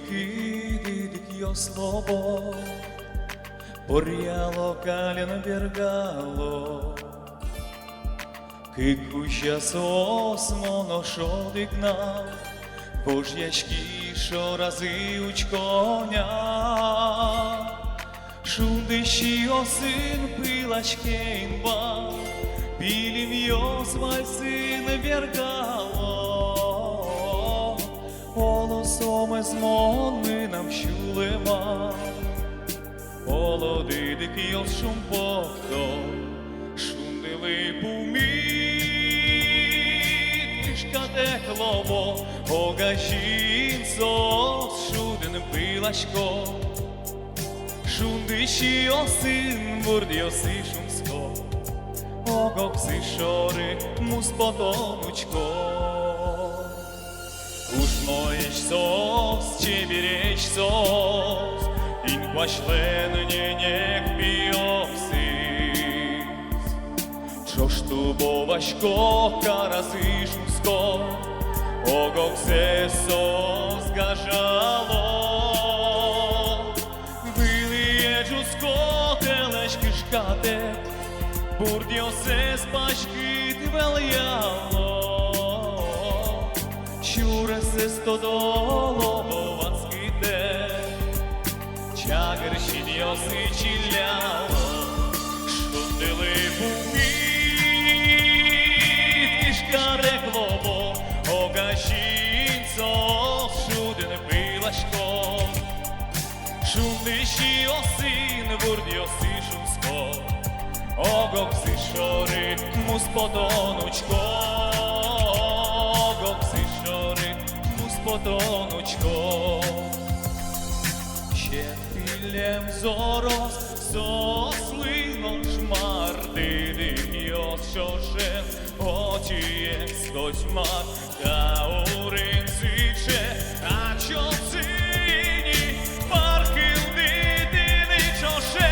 didik joslobo, porjalo kaljen bjergalo, кикуща осмоно шодигнав, бож'ячки, що разиють коня. Шундищі осин пилачкейнба, білім йосмаль син бергало, голосом езмони нам щулема, олодидик йос шумпохто, шундили пуміт, тишкатеклово, огажінцо, шуден пилачко, шундищі осин бурдіоси шумско, огокси шори муспотонучко. Ушмоєш сос, чебіреч сос, інквашлен нєнєк піосис. Чош тубо важко карази шумско, огоксе сос гажало. Кишкате, бурдіосе спашкит вельяло, щуресе стодолово вацките, чагерші діоси чіляло, шундили пуміт, кишкаре клово, огашінцо, шуден пилашко, шундищі осин, бурдіоси шумско, огокси шори муспотонучко, огокси шори муспотонучко. Ще пілем зорос, сослино шмардидик йос шошен, очієк скотьмак та уринциче, а чоцині паркил дитини чоше.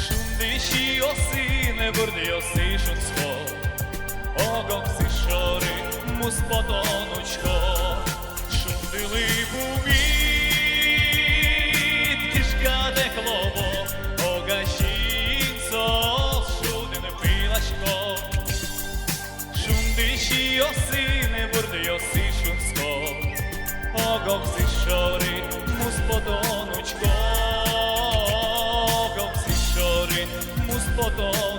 Шундищі осине бурдіоси шумско, огокси шори муспотонучко, шундили буміт, кишкаде клово, огашінцо, шуден пилашко. Шундищі осине бурдіоси шумско, огокси шори муспотонучко, muspotón.